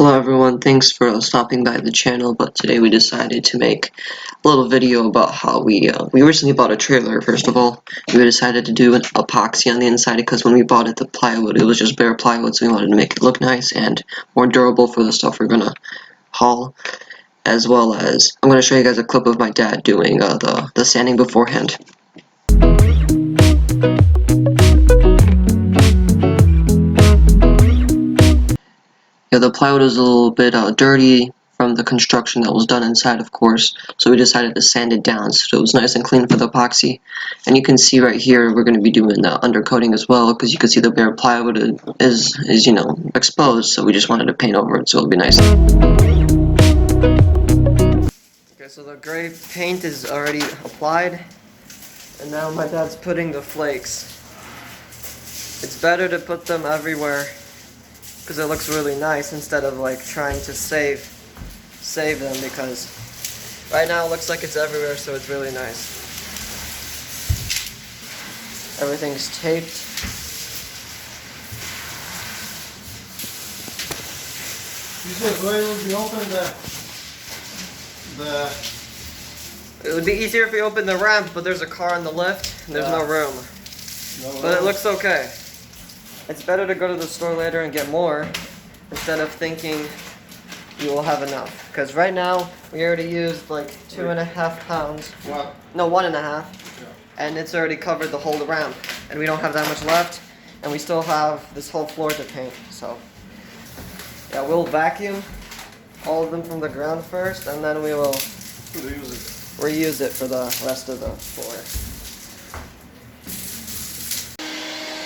Hello everyone, thanks for stopping by the channel, but today we decided to make a little video about how we recently bought a trailer. First of all, we decided to do an epoxy on the inside because when we bought it, the plywood, it was just bare plywood, so we wanted to make it look nice and more durable for the stuff we're gonna haul. As well as, I'm gonna show you guys a clip of my dad doing the sanding beforehand. Yeah, the plywood is a little bit dirty from the construction that was done inside, of course, so we decided to sand it down so it was nice and clean for the epoxy. And you can see right here we're going to be doing the undercoating as well, because you can see the bare plywood is you know, exposed, so we just wanted to paint over it so it'll be nice. Okay, so the gray paint is already applied, and now my dad's putting the flakes. It's better to put them everywhere because it looks really nice instead of like trying to save them, because right now it looks like it's everywhere, so it's really nice. Everything's taped. You said where would be open It would be easier if we opened the ramp, but there's a car on the lift and there's no room. But it looks okay. It's better to go to the store later and get more instead of thinking you will have enough. Because right now we already used like 2.5 pounds. What? No, 1.5. Yeah. And it's already covered the whole ramp. And we don't have that much left. And we still have this whole floor to paint. So yeah, we'll vacuum all of them from the ground first, and then we will reuse it for the rest of the floor.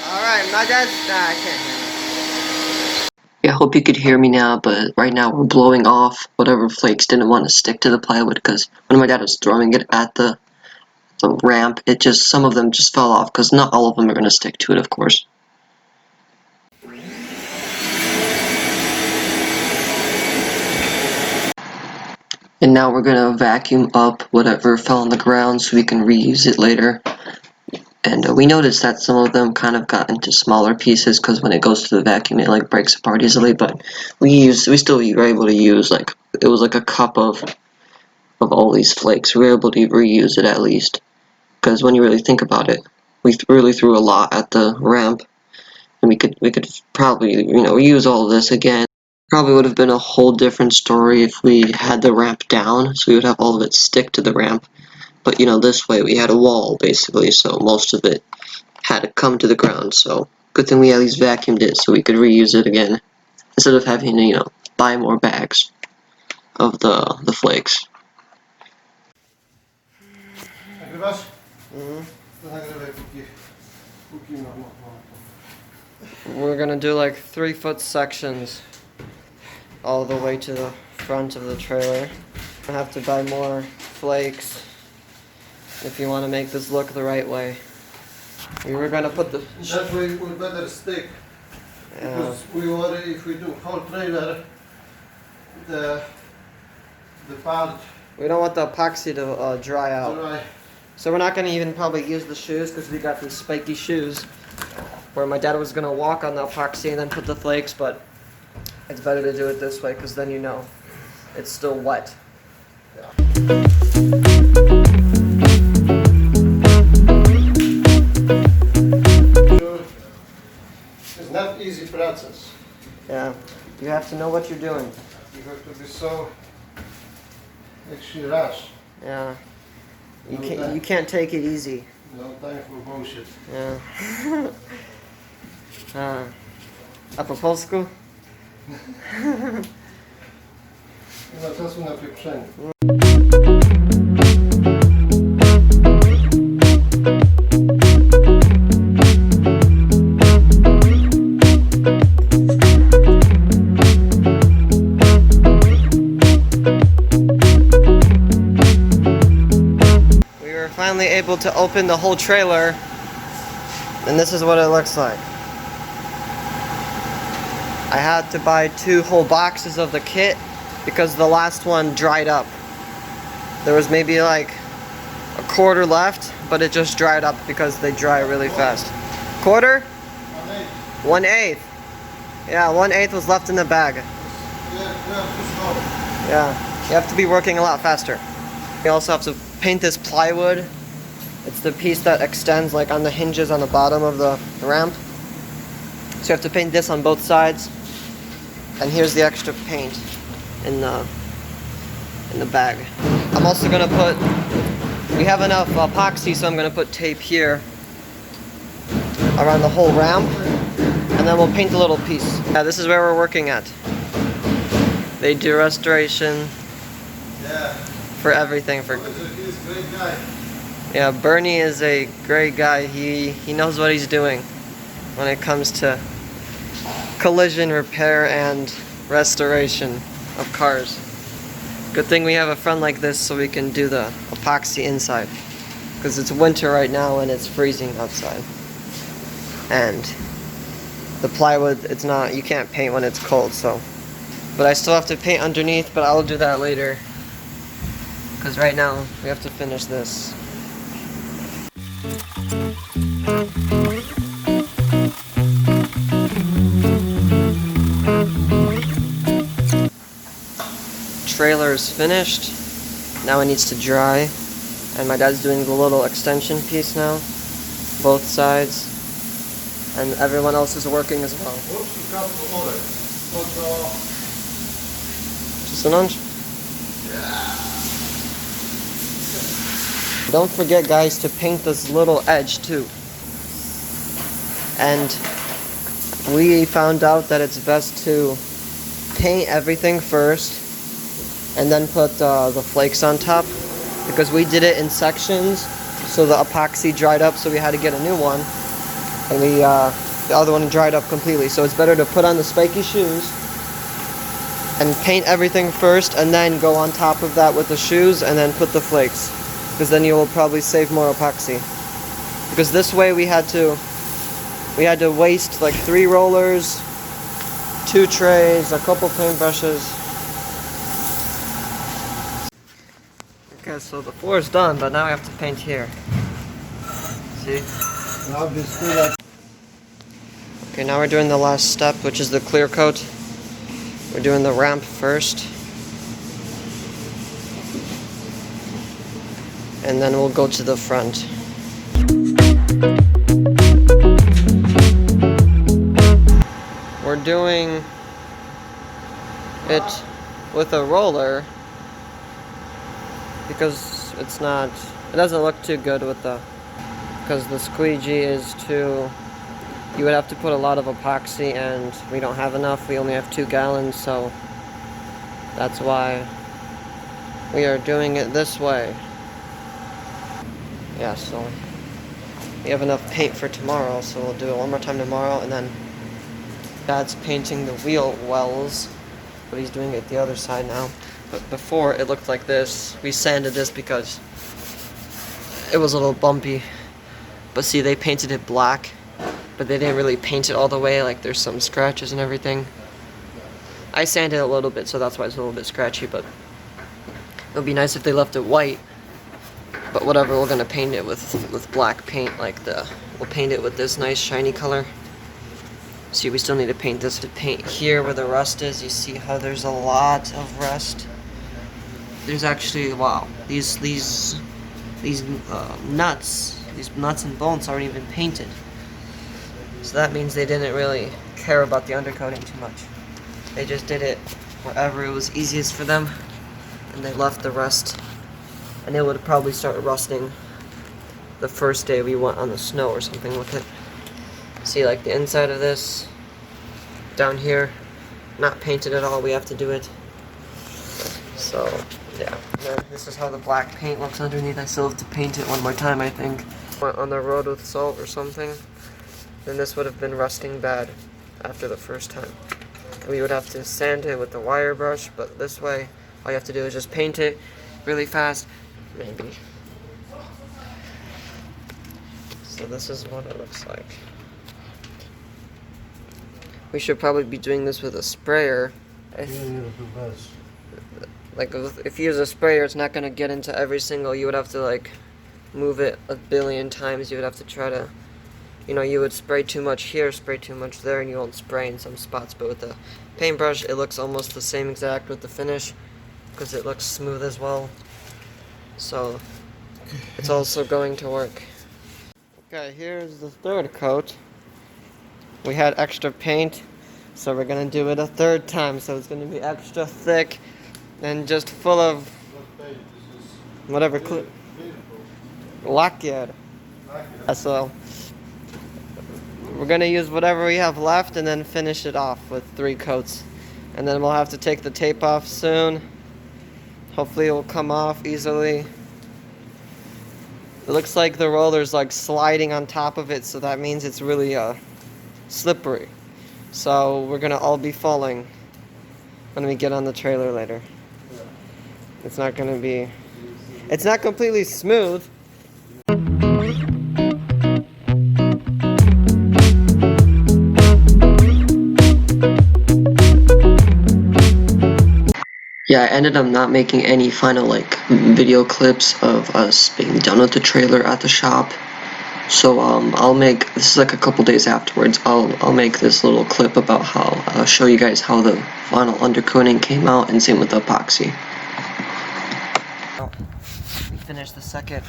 Alright, my dad's... Nah, I can't hear me. Yeah, I hope you could hear me now, but right now we're blowing off whatever flakes didn't want to stick to the plywood, because when my dad was throwing it at the ramp, some of them just fell off, because not all of them are going to stick to it, of course. And now we're going to vacuum up whatever fell on the ground so we can reuse it later. And we noticed that some of them kind of got into smaller pieces because when it goes to the vacuum it like breaks apart easily, but we still were able to use, like, it was like a cup of all these flakes. We were able to reuse it at least, because when you really think about it, we really threw a lot at the ramp, and we could probably, you know, use all of this again. Probably would have been a whole different story if we had the ramp down, so we would have all of it stick to the ramp. But, you know, this way we had a wall, basically, so most of it had to come to the ground, so good thing we at least vacuumed it so we could reuse it again, instead of having to, you know, buy more bags of the flakes. We're gonna do like 3-foot sections all the way to the front of the trailer. I have to buy more flakes if you want to make this look the right way. We were gonna put the... That way would better stick. Because we already, if we do whole trailer, the part... We don't want the epoxy to dry out. Dry. So we're not gonna even probably use the shoes, because we got these spiky shoes where my dad was gonna walk on the epoxy and then put the flakes, but it's better to do it this way, because then you know it's still wet. Yeah. It's not easy process. Yeah, you have to know what you're doing. You have to be so actually rush. Yeah, you can't take it easy. No time for bullshit. Yeah. A po polsku? Nie ma czasu na pieprzenie. We were finally able to open the whole trailer, and this is what it looks like. I had to buy 2 whole boxes of the kit because the last one dried up. There was maybe like a quarter left, but it just dried up because they dry really fast. Quarter? 1/8. Yeah, 1/8 was left in the bag. Yeah, you have to be working a lot faster. You also have to paint this plywood. It's the piece that extends like on the hinges on the bottom of the ramp. So you have to paint this on both sides. And here's the extra paint in the bag. I'm also gonna put, we have enough epoxy, so I'm gonna put tape here around the whole ramp, and then we'll paint a little piece. Yeah, this is where we're working at. They do restoration for everything. For He's a great guy. yeah, Bernie is a great guy. He knows what he's doing when it comes to collision repair and restoration of cars. Good thing we have a friend like this so we can do the epoxy inside, because it's winter right now and it's freezing outside. And the plywood, it's not, you can't paint when it's cold, so. But I still have to paint underneath, but I'll do that later, because right now we have to finish this. Trailer is finished. Now it needs to dry, and my dad's doing the little extension piece now, both sides, and everyone else is working as well. Just an inch. Don't forget, guys, to paint this little edge too. And we found out that it's best to paint everything first and then put the flakes on top, because we did it in sections, so the epoxy dried up, so we had to get a new one, and the other one dried up completely. So it's better to put on the spiky shoes and paint everything first, and then go on top of that with the shoes, and then put the flakes, because then you will probably save more epoxy. Because this way we had to waste like 3 rollers, 2 trays, a couple paintbrushes. Okay, so the floor is done, but now we have to paint here. See? Okay, now we're doing the last step, which is the clear coat. We're doing the ramp first, and then we'll go to the front. We're doing it with a roller, because it doesn't look too good with because the squeegee is too, you would have to put a lot of epoxy, and we don't have enough. We only have 2 gallons, so that's why we are doing it this way. Yeah, so we have enough paint for tomorrow, so we'll do it one more time tomorrow, and then Dad's painting the wheel wells, but he's doing it the other side now. But before, it looked like this. We sanded this because it was a little bumpy. But see, they painted it black, but they didn't really paint it all the way. Like, there's some scratches and everything. I sanded it a little bit, so that's why it's a little bit scratchy, but it would be nice if they left it white. But whatever, we're gonna paint it with black paint, we'll paint it with this nice shiny color. See, we still need to paint this. To paint here where the rust is, you see how there's a lot of rust. There's actually, wow, these nuts and bolts aren't even painted. So that means they didn't really care about the undercoating too much. They just did it wherever it was easiest for them, and they left the rust. And it would probably start rusting the first day we went on the snow or something with it. See, like the inside of this, down here, not painted at all. We have to do it. So, yeah. This is how the black paint looks underneath. I still have to paint it one more time, I think. Went on the road with salt or something, then this would have been rusting bad after the first time. We would have to sand it with the wire brush, but this way, all you have to do is just paint it really fast, maybe. So this is what it looks like. We should probably be doing this with a sprayer. Like, if you use a sprayer, it's not gonna get into every single. You would have to like move it a billion times. You would have to try to you know, you would spray too much here, spray too much there, and you won't spray in some spots. But with the paintbrush, it looks almost the same exact with the finish, because it looks smooth as well. So it's also going to work. Okay, here's the third coat. We had extra paint, so we're gonna do it a third time. So it's gonna be extra thick and just full of whatever lacquer. So we're gonna use whatever we have left and then finish it off with 3 coats. And then we'll have to take the tape off soon. Hopefully it will come off easily. It looks like the roller's like sliding on top of it, so that means it's really slippery. So we're gonna all be falling when we get on the trailer later. It's not gonna be, it's not completely smooth. Yeah, I ended up not making any final like video clips of us being done with the trailer at the shop. So I'll make, this is like a couple days afterwards, I'll make this little clip about how show you guys how the final undercoating came out, and same with the epoxy. We finished the second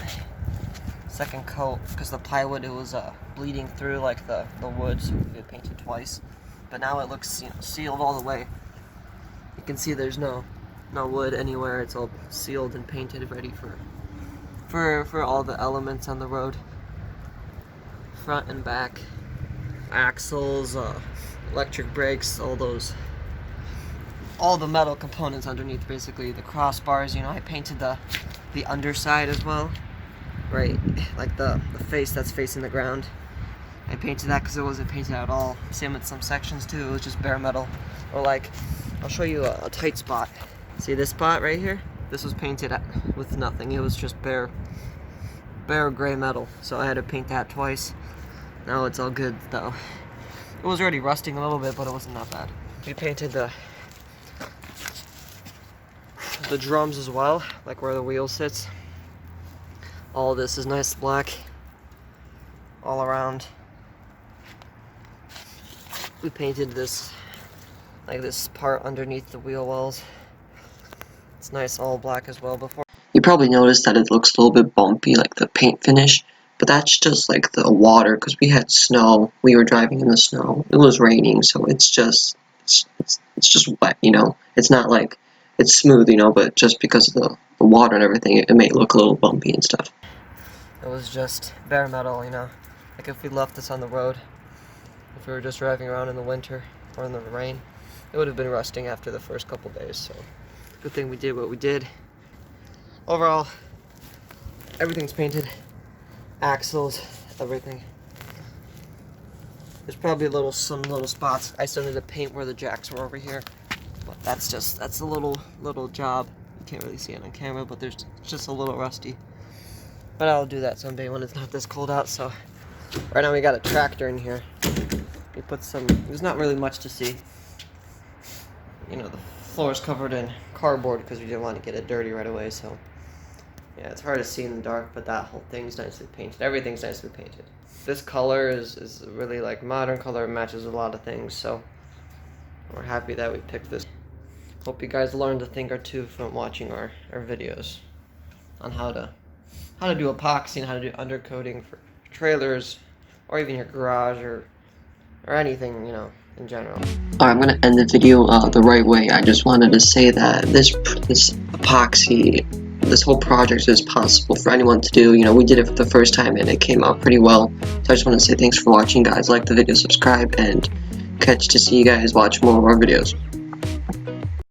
coat because the plywood, it was bleeding through like the wood, so we painted twice. But now it looks, you know, sealed all the way. You can see there's no wood anywhere. It's all sealed and painted, ready for all the elements on the road. Front and back, axles, electric brakes, all the metal components underneath, basically the crossbars. You know, I painted the underside as well, right, like the face that's facing the ground. I painted that because it wasn't painted at all. Same with some sections too, it was just bare metal. Or like, I'll show you a tight spot. See this spot right here? This was painted with nothing. It was just bare gray metal. So I had to paint that twice. Now it's all good though. It was already rusting a little bit, but it wasn't that bad. We painted the drums as well, like where the wheel sits. All of this is nice black all around. We painted this, like this part underneath the wheel wells. It's nice all black as well. Before You probably noticed that it looks a little bit bumpy, like the paint finish, but that's just like the water, because we had snow. We were driving in the snow. It was raining, so it's just wet, you know. It's not like it's smooth, you know, but just because of the water and everything, it may look a little bumpy and stuff. it was just bare metal, you know. Like if we left this on the road, if we were just driving around in the winter or in the rain, it would have been rusting after the first couple days. So good thing we did what we did. Overall, everything's painted. Axles, everything. There's probably some little spots. I still need to paint where the jacks were over here, but that's a little job. You can't really see it on camera, but it's just a little rusty. But I'll do that someday when it's not this cold out. So right now we got a tractor in here. We put there's not really much to see. You know, the floor is covered in cardboard because we didn't want to get it dirty right away. So yeah, it's hard to see in the dark, but that whole thing's nicely painted. Everything's nicely painted. This color is really like modern color. It matches a lot of things, so we're happy that we picked this. Hope you guys learned a thing or two from watching our videos on how to do epoxy and how to do undercoating for trailers, or even your garage, or anything, you know, in general. Alright, I'm gonna end the video the right way. I just wanted to say that this epoxy, this whole project is possible for anyone to do. You know, we did it for the first time and it came out pretty well. So I just want to say thanks for watching, guys. Like the video, subscribe, and catch to see you guys watch more of our videos.